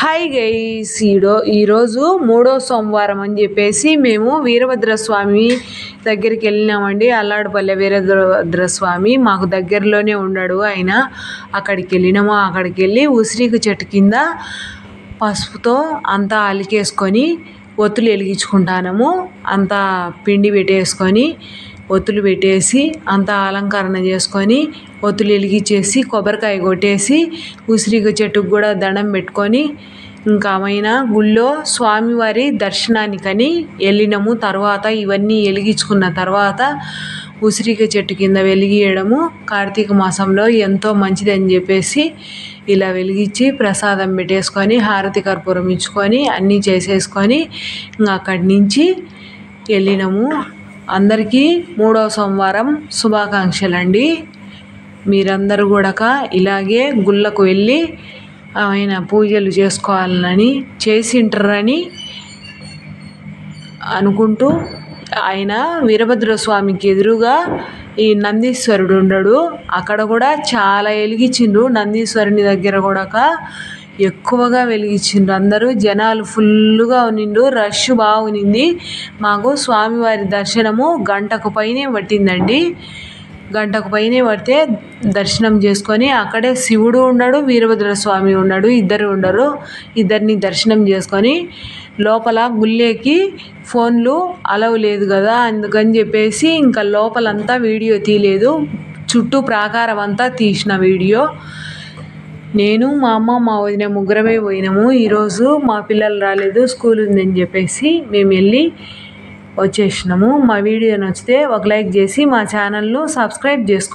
Hi guys, ఈరోజు మూడో సోమవారం అని చెప్పేసి మేము వీరభద్రస్వామి దగ్గరికి వెళ్ళినామండి. అల్లాడుపల్లె వీరభద్రస్వామి మాకు దగ్గరలోనే ఉన్నాడు ఆయన. అక్కడికి వెళ్ళినాము. అక్కడికి వెళ్ళి ఉసిరిక చెట్టు కింద పసుపుతో అంతా అలికేసుకొని ఒత్తులు వెలిగించుకుంటాము. అంతా పిండి పెట్టేసుకొని ఒత్తులు పెట్టేసి అంతా అలంకరణ చేసుకొని ఒత్తులు వెలిగించేసి కొబ్బరికాయ కొట్టేసి ఉసిరిక చెట్టుకు కూడా దండం పెట్టుకొని ఇంకా మైన గుళ్ళో స్వామివారి దర్శనానికని వెళ్ళినాము. తర్వాత ఇవన్నీ వెలిగించుకున్న తర్వాత ఉసిరిక చెట్టు కింద వెలిగియడము కార్తీక మాసంలో ఎంతో మంచిదని చెప్పేసి ఇలా వెలిగించి ప్రసాదం పెట్టేసుకొని హారతి కర్పూరం ఇచ్చుకొని అన్నీ చేసేసుకొని ఇంకా అక్కడి నుంచి వెళ్ళినాము. అందరికీ మూడో సోమవారం శుభాకాంక్షలండి. మీరందరూ కూడా ఇలాగే గుళ్ళకు వెళ్ళి ఆయన పూజలు చేసుకోవాలని చేసింటారని అనుకుంటూ ఆయన వీరభద్రస్వామికి ఎదురుగా ఈ నందీశ్వరుడు ఉన్నాడు. అక్కడ కూడా చాలా వెలిగించిండ్రు. నందీశ్వరుని దగ్గర కూడా ఎక్కువగా వెలిగించిండ్రు. అందరూ జనాలు ఫుల్గా ఉనిండు. రష్ బాగునింది. మాకు స్వామివారి దర్శనము గంటకు పైనే పట్టిందండి. గంటకు పైనే పడితే దర్శనం చేసుకొని అక్కడే శివుడు ఉన్నాడు, వీరభద్రస్వామి ఉన్నాడు. ఇద్దరు ఉండరు. ఇద్దరిని దర్శనం చేసుకొని లోపల గుళ్ళేకి ఫోన్లు అలవ్ లేదు కదా, అందుకని చెప్పేసి ఇంకా లోపలంతా వీడియో తీయలేదు. చుట్టూ ప్రాకారం అంతా తీసిన వీడియో. నేను మా అమ్మ మా వదిన ముగ్గురమే పోయినాము. ఈరోజు మా పిల్లలు రాలేదు, స్కూల్ ఉందని చెప్పేసి మేము వెళ్ళి వచ్చేసినాము. మా వీడియో నచ్చితే ఒక లైక్ చేసి మా ఛానల్ను సబ్స్క్రైబ్ చేసుకోండి.